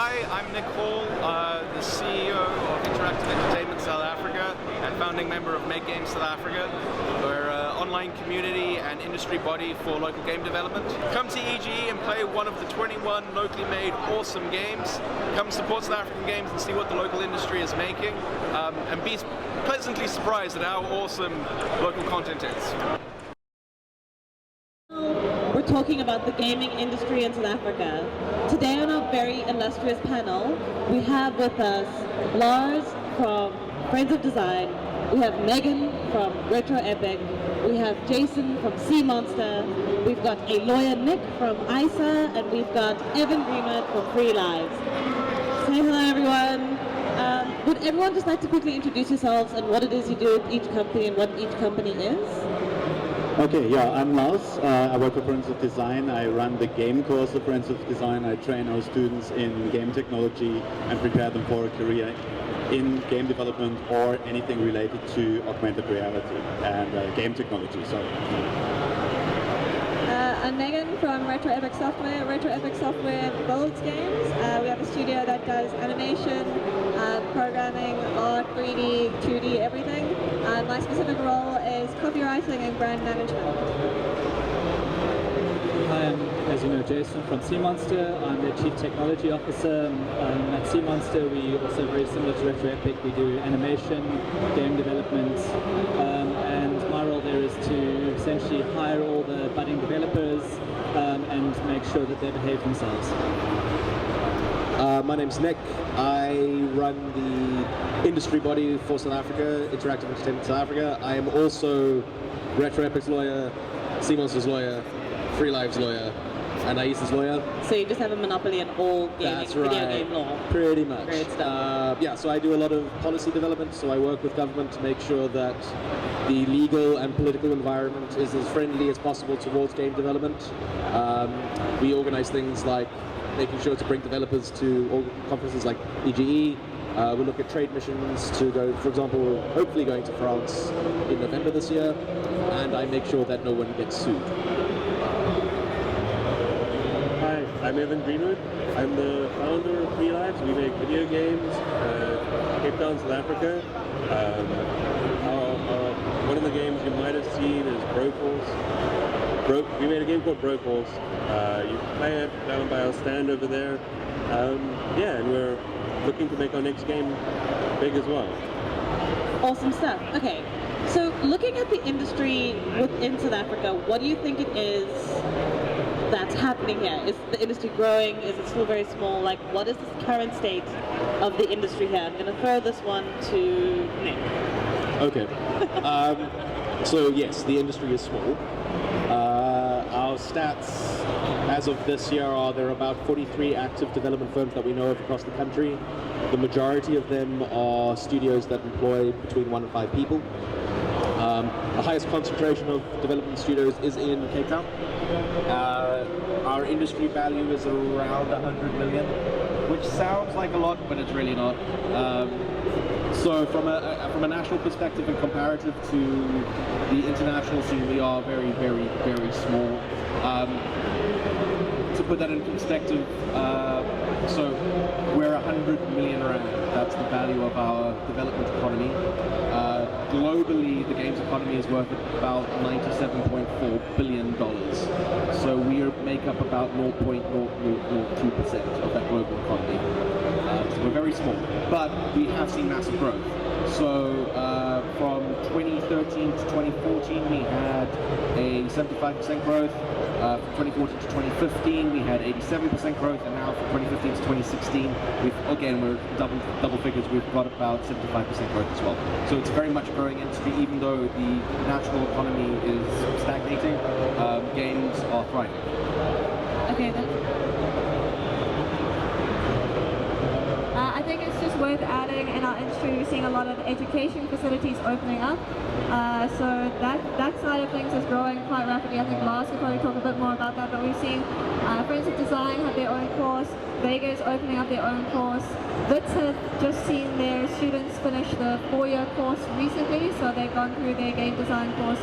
Hi, I'm Nick Hall, the CEO of Interactive Entertainment South Africa and founding member of Make Games South Africa. We're an online community and industry body for local game development. Come to EGE and play one of the 21 locally made awesome games. Come support South African games and see what the local industry is making, and be pleasantly surprised at how awesome local content is. We're talking about the gaming industry in South Africa. Today on our very illustrious panel, we have with us Lars from Friends of Design, we have Megan from Retro Epic, we have Jason from Sea Monster, we've got a lawyer Nick from ISA, and we've got Evan Greenwood from Free Lives. Say hello everyone. Would everyone just like to quickly introduce yourselves and what it is you do at each company and what each company is? Okay, yeah, I'm Lars. I work for Friends of Design. I run the game course of Friends of Design. I train our students in game technology and prepare them for a career in game development or anything related to augmented reality and game technology. Sorry. I'm Megan from Retro Epic Software. Retro Epic Software builds games. We have a studio that does animation, programming, art, 3D, 2D, everything. My specific role is copywriting and brand management. Hi, I'm, as you know, Jason from Sea Monster. I'm the Chief Technology Officer. At Sea Monster, we also, very similar to Retro Epic, we do animation, game development, and my role there is to essentially hire all the budding developers and make sure that they behave themselves. My name's Nick. I run the industry body for South Africa, Interactive Entertainment South Africa. I am also Retro Epic's lawyer, Sea Monster's lawyer, Free Lives lawyer, and ISA's lawyer. So you just have a monopoly on all gaming, That's right. video game law. Pretty much. Great stuff. Yeah, so I do a lot of policy development, so I work with government to make sure that the legal and political environment is as friendly as possible towards game development. We organize things like making sure to bring developers to conferences like EGE. We look at trade missions to go, for example, hopefully going to France in November this year, and I make sure that no one gets sued. Hi, I'm Evan Greenwood. I'm the founder of Free Lives. We make video games, Cape Town, South Africa. One of the games you might have seen is Broke. We made a game called Broke. You can play it down by our stand over there. Yeah, and we're looking to make our next game big as well. Awesome stuff. Okay, so looking at the industry within South Africa, what do you think it is that's happening here? Is the industry growing? Is it still very small? Like, what is the current state of the industry here? I'm going to throw this one to Nick. Okay. So yes, the industry is small. Our stats as of this year are there are about 43 active development firms that we know of across the country. The majority of them are studios that employ between 1 and 5 people. The highest concentration of development studios is in Cape Town. Our industry value is around 100 million, which sounds like a lot, but it's really not. So from a national perspective and comparative to the international scene, we are very, very, very small. To put that in perspective, so we're 100 million rand. That's the value of our development economy. Globally, the games economy is worth about $97.4 billion. So we make up about 0.002% of that global economy. So we're very small, but we have seen massive growth. So from 2013 to 2014, we had a 75% growth. From 2014 to 2015, we had 87% growth, and now from 2015 to 2016, we're double figures. We've got about 75% growth as well. So it's very much a growing industry, even though the national economy is stagnating. Games are thriving. Okay, then. I think it's just worth adding, in our industry we're seeing a lot of education facilities opening up. So that side of things is growing quite rapidly. I think Lars could probably talk a bit more about that, but we've seen Friends of Design have their own course. Vega is opening up their own course. Wits have just seen their students finish the 4-year course recently, so they've gone through their game design course.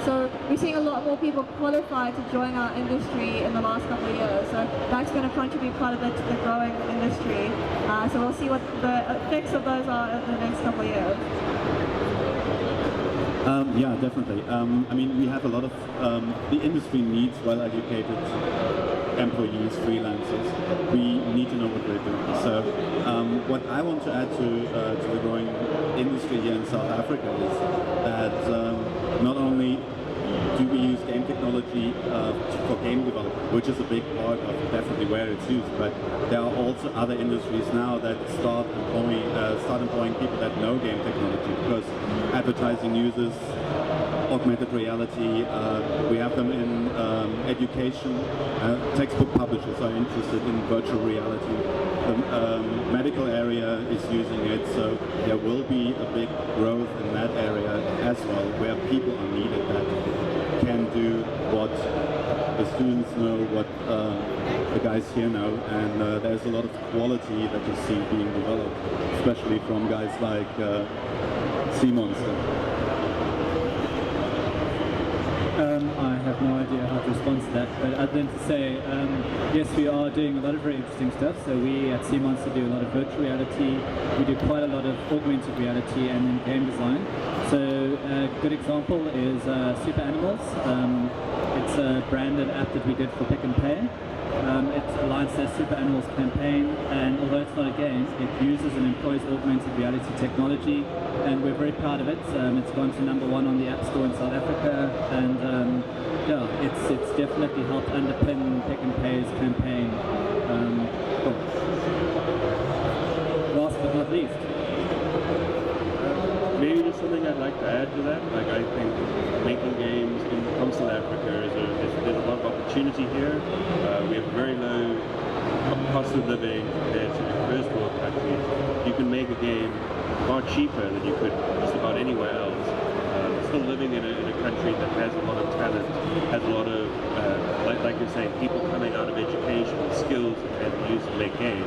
So we're seeing a lot more people qualify to join our industry in the last couple of years. So that's going to contribute quite a bit to the growing industry. So we'll see what the effects of those are in the next couple of years. Yeah, definitely. I mean, we have a lot of, the industry needs well-educated employees, freelancers. We need to know what we're doing. So what I want to add to the growing industry here in South Africa is that not only do we use game technology for game development, which is a big part of definitely where it's used, but there are also other industries now that start employing people that know game technology, because advertising uses augmented reality. We have them in education. Textbook publishers are interested in virtual reality. The medical area is using it, so there will be a big growth in that area as well, where people are needed that can do what the students know, what the guys here know, and there's a lot of quality that you see being developed, especially from guys like Monster. I have no idea how to respond to that, but other than to say, yes, we are doing a lot of very interesting stuff. So we at Monster do a lot of virtual reality, we do quite a lot of augmented reality and then game design. So a good example is Super Animals. It's a branded app that we did for Pick and Pay. It aligns to Super Animals campaign, and although it's not a game, it uses and employs augmented reality technology, and we're very proud of it. It's gone to #1 on the App Store in South Africa, and yeah, it's definitely helped underpin Pick and Pay's campaign. Cool. Last but not least. Maybe just something I'd like to add to that. Like, I think making games from South Africa there's a lot of opportunity here. We have very low cost of living compared to first world countries. You can make a game far cheaper than you could just about anywhere else. Still living in a country that has a lot of talent, has a lot of, like you're saying, people coming out of education, skills that can be used to make games.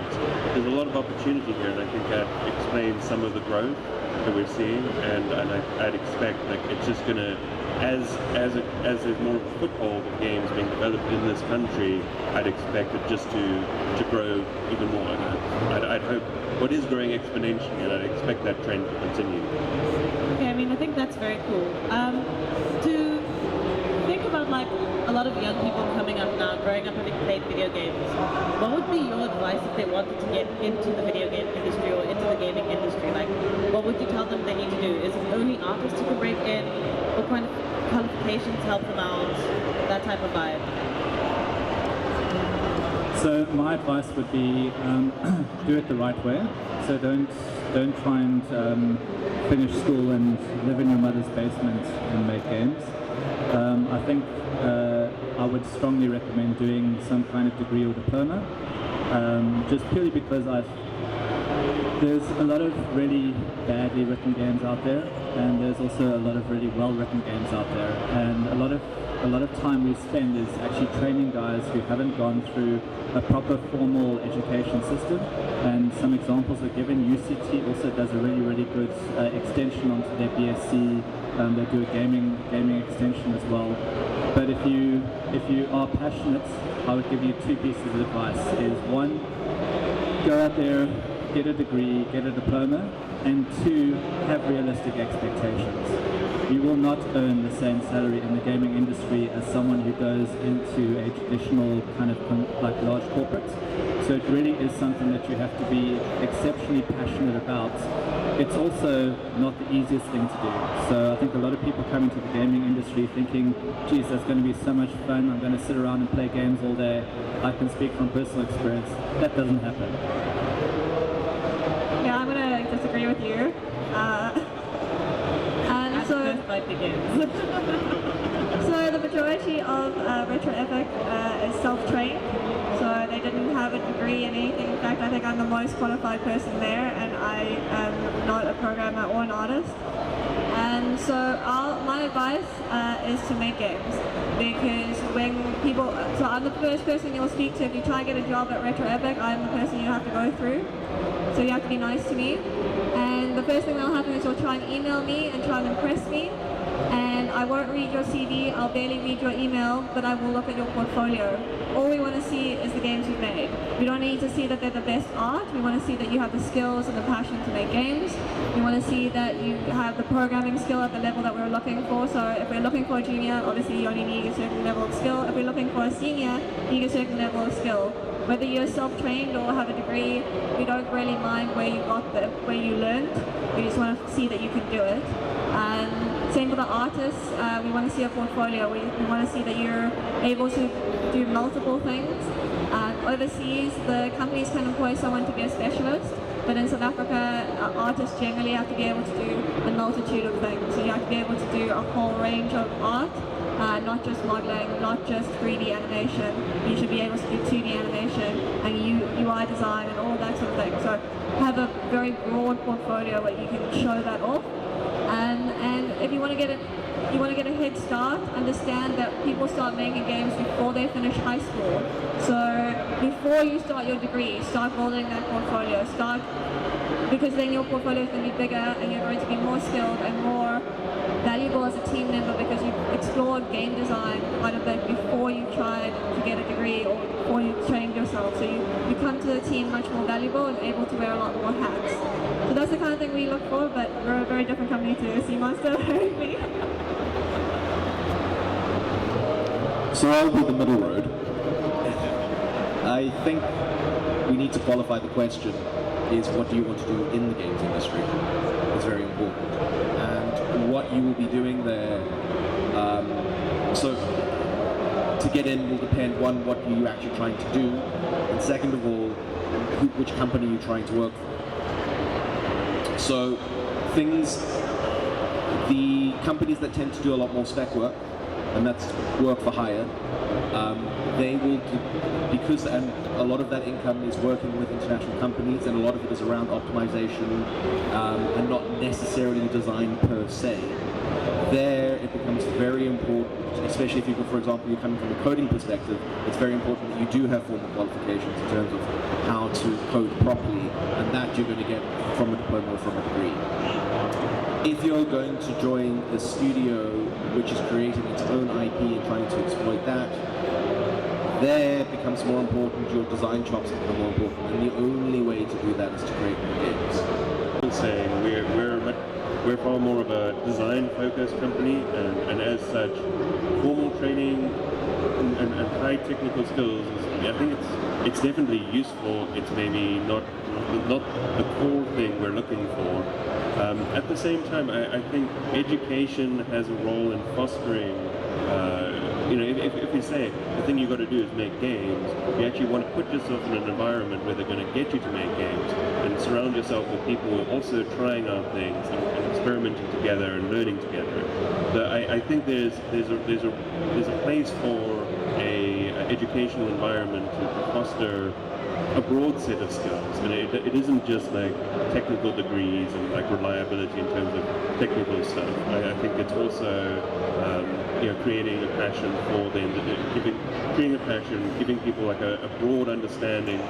There's a lot of opportunity here, and I think that explains some of the growth that we're seeing, and I'd expect, like, it's just gonna, as there's more of a foothold of games being developed in this country, I'd expect it just to grow even more. And I'd hope what is growing exponentially, and I'd expect that trend to continue. Okay, I mean, I think that's very cool. To think about, like, a lot of young people coming up now, growing up having played video games, what would be your advice if they wanted to get into the video game industry or into the gaming industry? Like, what would you tell them they need to do? Is it only artists who can break in? What kind of qualifications help them out? That type of vibe. So my advice would be do it the right way. So don't try and finish school and live in your mother's basement and make games. I think I would strongly recommend doing some kind of degree or diploma, just purely because there's a lot of really badly written games out there, and there's also a lot of really well written games out there, and a lot of time we spend is actually training guys who haven't gone through a proper formal education system. And some examples are given. UCT also does a really good extension onto their BSc. They do a gaming extension as well. But if you are passionate, I would give you 2 pieces of advice. Is 1, go out there, get a degree, get a diploma, and 2, have realistic expectations. You will not earn the same salary in the gaming industry as someone who goes into a traditional kind of like large corporate. So it really is something that you have to be exceptionally passionate about. It's also not the easiest thing to do. So I think a lot of people come into the gaming industry thinking, geez, that's going to be so much fun, I'm going to sit around and play games all day. I can speak from personal experience. That doesn't happen. Yeah, I'm going to disagree with you. And so, so the majority of Retro Epic is self-trained, so they didn't have a degree in anything. In fact, I think I'm the most qualified person there, and I am not a programmer or an artist. And so my advice is to make games, because when people, so I'm the first person you'll speak to if you try and get a job at Retro Epic. I'm the person you have to go through, so you have to be nice to me. And the first thing that'll happen is you'll try and email me and try and impress me, and I won't read your CV, I'll barely read your email, but I will look at your portfolio. All we want to see is the games you've made. We don't need to see that they're the best art, we want to see that you have the skills and the passion to make games. We want to see that you have the programming skill at the level that we're looking for. So if we're looking for a junior, obviously you only need a certain level of skill. If we're looking for a senior, you need a certain level of skill. Whether you're self-trained or have a degree, we don't really mind where you learned. We just want to see that you can do it. Same for the artists, we want to see a portfolio. We want to see that you're able to do multiple things. Overseas, the companies can employ someone to be a specialist, but in South Africa, artists generally have to be able to do a multitude of things. So you have to be able to do a whole range of art, not just modeling, not just 3D animation. You should be able to do 2D animation and UI design and all that sort of thing. So have a very broad portfolio where you can show that off. And if you want to get a head start, understand that people start making games before they finish high school. So before you start your degree, start building that portfolio. Because then your portfolio is going to be bigger and you're going to be more skilled and more valuable as a team member, because you've explored game design quite a bit before you tried to get a degree or before you trained yourself. So you come to the team much more valuable and able to wear a lot more hats. So that's the kind of thing we look for, but we're a very different company to Sea Monster. So I'll be the middle road. I think we need to qualify the question, is what do you want to do in the games industry? It's very important. And what you will be doing there, so to get in will depend, one, what are you actually trying to do, and second of all, which company you're trying to work for. So the companies that tend to do a lot more spec work, and that's work for hire, they will do, and a lot of that income is working with international companies, and a lot of it is around optimization and not necessarily design per se. There it becomes very important, especially if you, for example, you're coming from a coding perspective, it's very important that you do have formal qualifications in terms of how to code properly, and that you're going to get from a diploma or from a degree. If you're going to join a studio which is creating its own IP and trying to exploit that, there it becomes more important, your design chops become more important, and the only way to do that is to create more games. I'm saying we're far more of a design-focused company, and as such, formal training and high technical skills, I think it's definitely useful. It's maybe not the core thing we're looking for. At the same time, I think education has a role in fostering. If you say the thing you've got to do is make games, you actually want to put yourself in an environment where they're going to get you to make games, and surround yourself with people who are also trying out things and experimenting together and learning together. So I think there's a place for a educational environment to foster a broad set of skills, and it isn't just like technical degrees and like reliability in terms of technical stuff. I think it's also creating a passion for them, giving people like a broad understanding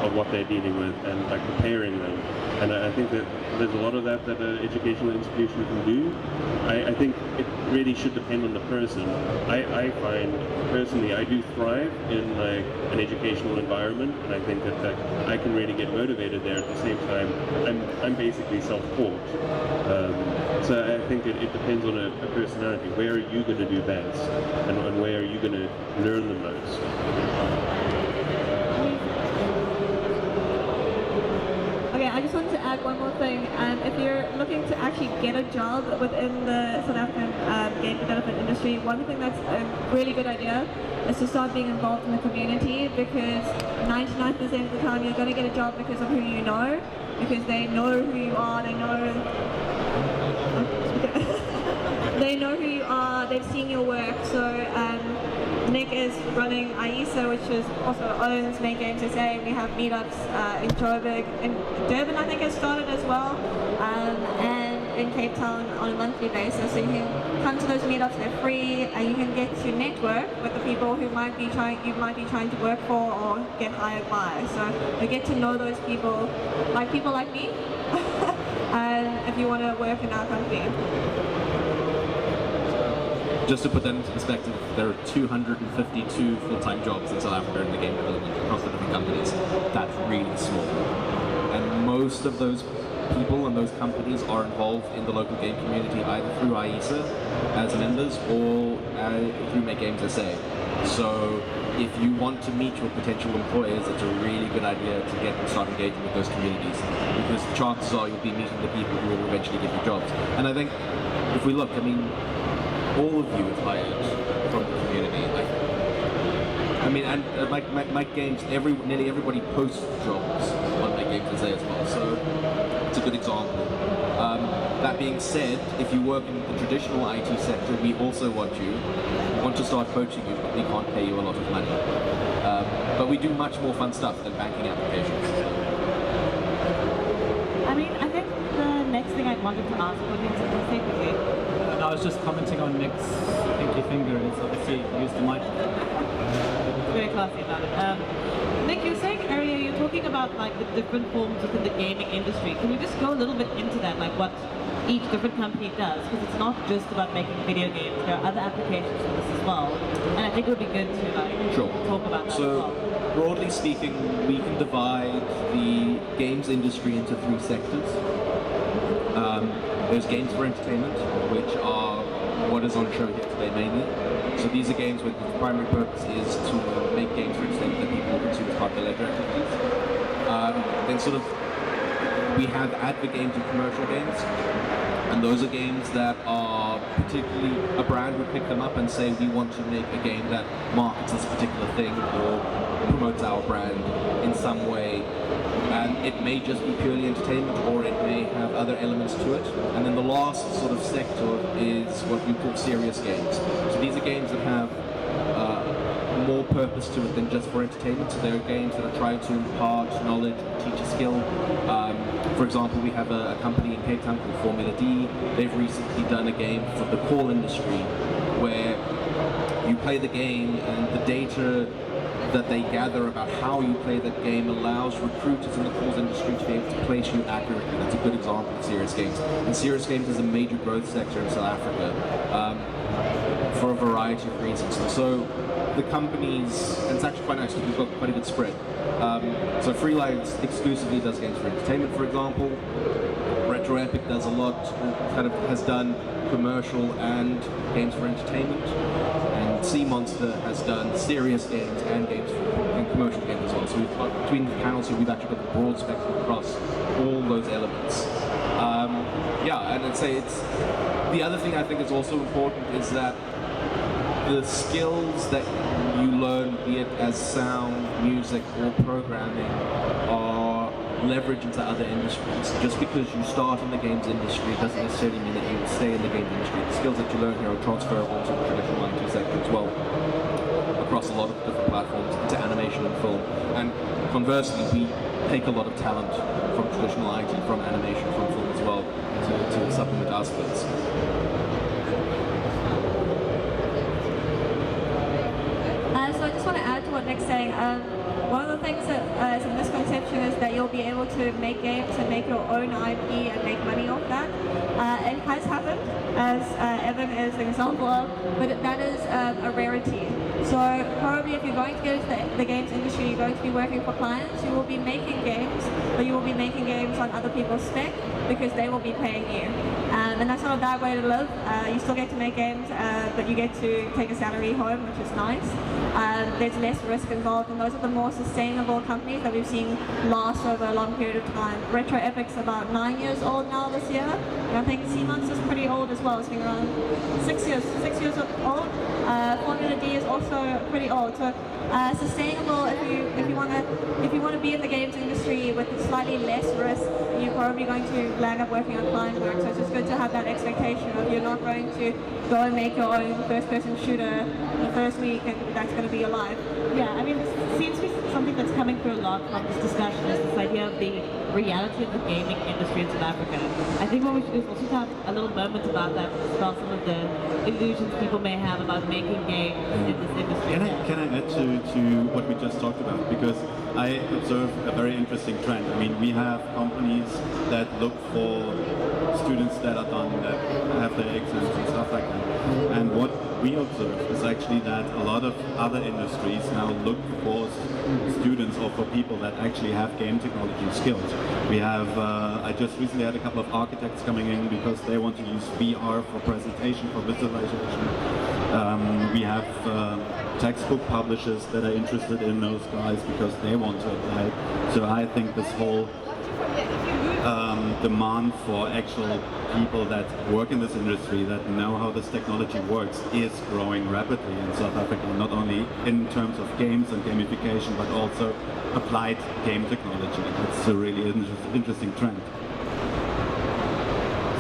of what they're dealing with, and like preparing them. And I think that there's a lot of that an educational institution can do. I think it really should depend on the person. I find personally I do thrive in like an educational environment, and I think that I can really get motivated there. At the same time, I'm basically self-taught. So I think it depends on a personality. Where are you going to do best, and where are you going to learn the most? Okay, I just wanted to add one more thing. If you're looking to actually get a job within the South African game development industry, one thing that's a really good idea is to start being involved in the community, because 99% of the time you're going to get a job because of who you know, because they know who you are, they know who you are, they've seen your work. So Nick is running IESA, which is also owns Make Games SA. We have meetups in Joburg, in Durban I think has started as well, and in Cape Town on a monthly basis. So you can come to those meetups, they're free, and you can get to network with the people who you might be trying to work for or get hired by. So you get to know those people like me, and if you want to work in our company. Just to put that into perspective, there are 252 full-time jobs in South Africa in the game development across the different companies. That's really small. And most of those people and those companies are involved in the local game community either through IESA as members or through Make Games SA. So if you want to meet your potential employers, it's a really good idea to get and start engaging with those communities, because chances are you'll be meeting the people who will eventually give you jobs. And I think if we look, I mean, all of you have hired from the community. I mean, and Make Games, nearly everybody posts jobs on Make Games SA as well, so it's a good example. That being said, if you work in the traditional IT sector, we also want to start coaching you, but we can't pay you a lot of money. But we do much more fun stuff than banking applications. I mean, I think the next thing I wanted to ask was something quickly. I was just commenting on Nick's pinky finger, and it's obviously used the mic. Very classy about it. Nick, you're saying earlier, you're talking about like the different forms within the gaming industry. Can you just go a little bit into that, like what each different company does? Because it's not just about making video games, there are other applications for this as well. And I think it would be good to like talk about that as well. Broadly speaking, we can divide the games industry into 3 sectors. There's games for entertainment, which are what is on show here today mainly. So these are games where the primary purpose is to make games for entertainment that people will consume as part of their leisure activities. Then sort of we have advert games and commercial games, and those are games that are particularly, a brand would pick them up and say, we want to make a game that markets this particular thing or promotes our brand in some way. And it may just be purely entertainment, or it may have other elements to it. And then the last sort of sector is what we call serious games. So these are games that have more purpose to it than just for entertainment. So there are games that are trying to impart knowledge, teach a skill. For example, we have a company in Cape Town called Formula D. They've recently done a game for the call industry where you play the game and the data that they gather about how you play that game allows recruiters in the calls industry to be able to place you accurately. That's a good example of serious games. And serious games is a major growth sector in South Africa for a variety of reasons. So the companies, and it's actually quite nice because we've got quite a good spread. So Freelines exclusively does games for entertainment, for example. Retro Epic does a lot, kind of has done commercial and games for entertainment. And Sea Monster has done serious games and games and commercial games as well. So we've got, between the panels here, we've actually got a broad spectrum across all those elements. Yeah, and I'd say it's, the other thing I think is also important is that the skills that you learn, be it as sound, music, or programming, are leveraged into other industries. Just because you start in the games industry doesn't necessarily mean that you will stay in the games industry. The skills that you learn here are transferable to the traditional IT sector as well, across a lot of different platforms, into animation and film. And conversely, we take a lot of talent from traditional IT, from animation, from film as well, to supplement our skills. So I just want to add to what Nick's saying. One of the things that is a misconception is that you'll be able to make games and make your own IP and make money off that. It has happened, as Evan is an example of, but that is a rarity. So probably if you're going to get into the games industry, you're going to be working for clients, you will be making games, but you will be making games on other people's spec because they will be paying you. And that's not a bad way to live. You still get to make games, but you get to take a salary home, which is nice. There's less risk involved, and those are the more sustainable companies that we've seen last over a long period of time. Retro Epic's about 9 years old now this year, and I think Sea Monster's pretty old as well. It's been around 6 years old. Formula D is also pretty old. So sustainable. If you want to be in the games industry with slightly less risk, you're probably going to land up working on client work. So it's just good to have that expectation of you're not going to go and make your own first-person shooter the first week, and that's going going to be alive. Yeah, I mean, this seems to be something that's coming through a lot from this discussion is this idea of the reality of the gaming industry in South Africa. I think what we should do is also have a little moment about that, about some of the illusions people may have about making games in this industry. Can I add to what we just talked about? Because I observe a very interesting trend. I mean, we have companies that look for students that are done, that have their exams and stuff like that. And what we observe is actually that a lot of other industries now look for students or for people that actually have game technology skills. We have, I just recently had a couple of architects coming in because they want to use VR for presentation, for visualization. We have textbook publishers that are interested in those guys because they want to apply. So I think this whole demand for actual people that work in this industry, that know how this technology works, is growing rapidly in South Africa, not only in terms of games and gamification, but also applied game technology. It's a really interesting trend.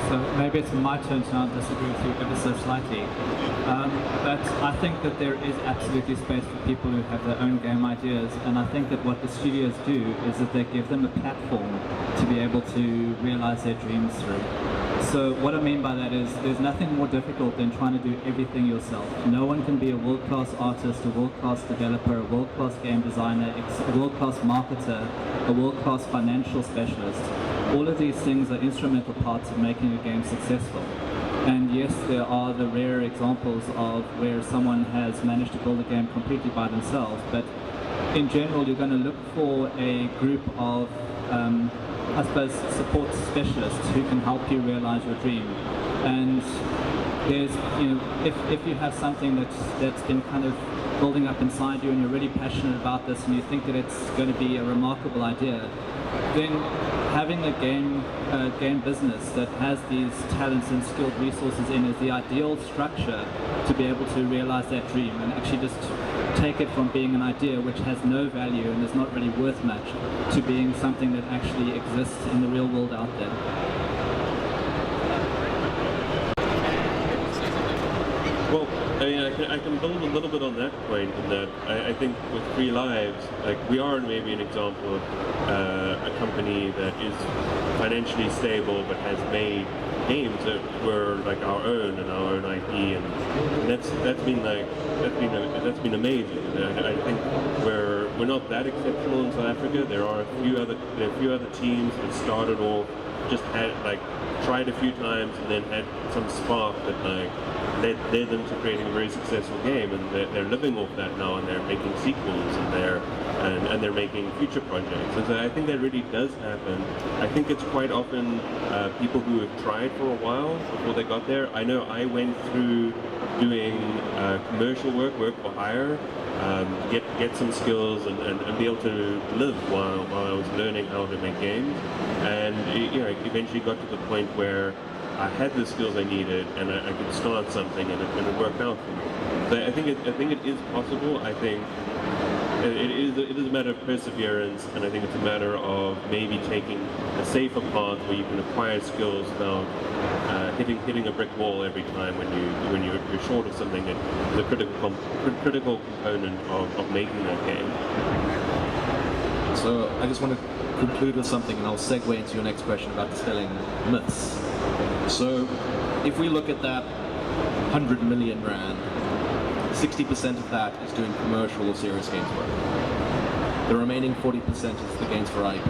So maybe it's my turn to now disagree with you ever so slightly. But I think that there is absolutely space for people who have their own game ideas, and I think that what the studios do is that they give them a platform to be able to realize their dreams through. So what I mean by that is there's nothing more difficult than trying to do everything yourself. No one can be a world-class artist, a world-class developer, a world-class game designer, a world-class marketer, a world-class financial specialist. All of these things are instrumental parts of making a game successful. And yes, there are the rare examples of where someone has managed to build a game completely by themselves, but in general you're going to look for a group of I suppose support specialists who can help you realize your dream. And there's, you know, if you have something that's been kind of building up inside you and you're really passionate about this and you think that it's going to be a remarkable idea, then having a game business that has these talents and skilled resources in is the ideal structure to be able to realize that dream and actually just take it from being an idea which has no value and is not really worth much to being something that actually exists in the real world out there. Well, I mean, I can build a little bit on that point in that I think with Free Lives, like we are maybe an example of a company that is financially stable but has made games that were like our own and our own IP, and that's been amazing. And I think we're not that exceptional in South Africa. There are a few other teams that started off, just had tried a few times and then had some spark that led them to creating a very successful game, and they're living off that now, and they're making sequels and they're making future projects. And so I think that really does happen. I think it's quite often people who have tried for a while before they got there. I know I went through doing commercial work for hire, get some skills and be able to live while I was learning how to make games, and I eventually got to the point where I had the skills I needed and I could start something and it worked out for me. So I think it is possible. I think it is a matter of perseverance, and I think it's a matter of maybe taking a safer path where you can acquire skills without hitting a brick wall every time when you're short of something that is a critical component of making that game. So I just want to conclude with something, and I'll segue into your next question about dispelling myths. So if we look at that 100 million rand, 60% of that is doing commercial or serious games work. The remaining 40% is the games for IP.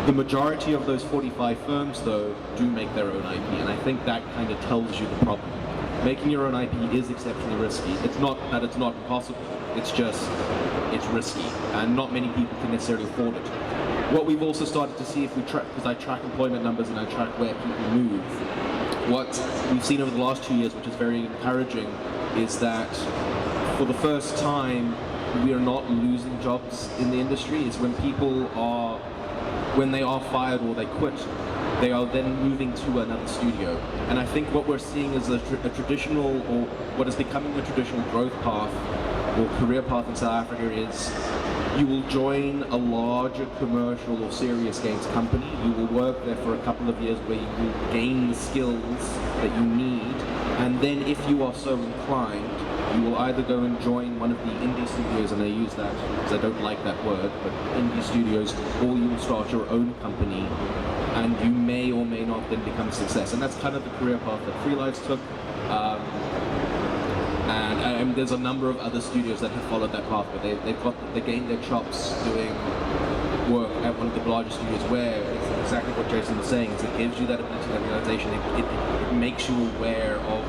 The majority of those 45 firms, though, do make their own IP, and I think that kind of tells you the problem. Making your own IP is exceptionally risky. It's not that it's not impossible, it's just, it's risky, and not many people can necessarily afford it. What we've also started to see, if we track, because I track employment numbers and I track where people move, what we've seen over the last 2 years, which is very encouraging, is that for the first time we are not losing jobs in the industry. Is when they are fired or they quit, they are then moving to another studio. And I think what we're seeing is a traditional, or what is becoming a traditional growth path or career path in South Africa is you will join a larger commercial or serious games company. You will work there for a couple of years where you will gain the skills that you need, and then if you are so inclined, You will either go and join one of the indie studios, and I use that because I don't like that word, but indie studios, or you will start your own company, and you may or may not then become a success. And that's kind of the career path that Free Lives took. And there's a number of other studios that have followed that path, but they gained their chops doing work at one of the larger studios, where it's exactly what Jason was saying, is it gives you that ability, that realization, it makes you aware of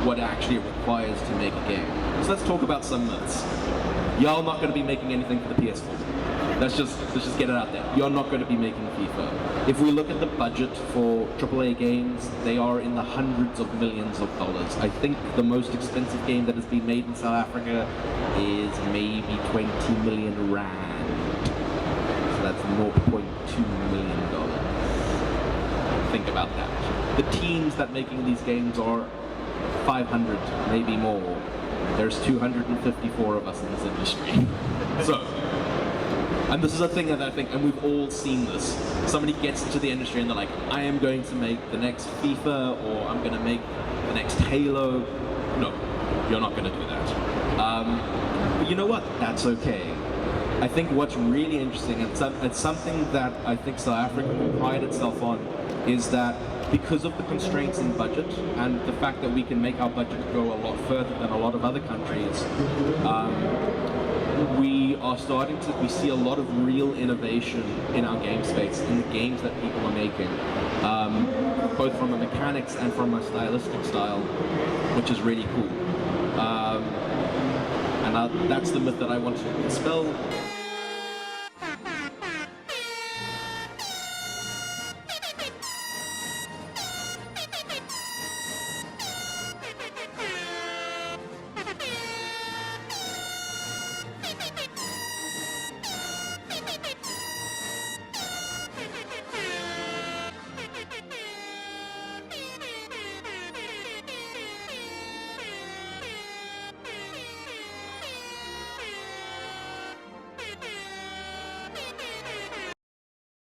what actually it requires to make a game. So let's talk about some myths. Y'all not going to be making anything for the PS4. Let's just get it out there. You're not going to be making FIFA. If we look at the budget for AAA games, they are in the hundreds of millions of dollars. I think the most expensive game that has been made in South Africa is maybe 20 million rand. So that's $0.2 million. Think about that. The teams that making these games are 500, maybe more. There's 254 of us in this industry. So, and this is a thing that I think, and we've all seen this. Somebody gets into the industry and they're like, I am going to make the next FIFA, or I'm going to make the next Halo. No, you're not going to do that. But you know what? That's okay. I think what's really interesting, and it's something that I think South Africa will pride itself on, is that because of the constraints in budget and the fact that we can make our budget go a lot further than a lot of other countries, we see a lot of real innovation in our game space, in the games that people are making, both from a mechanics and from a stylistic style, which is really cool. And that's the myth that I want to dispel.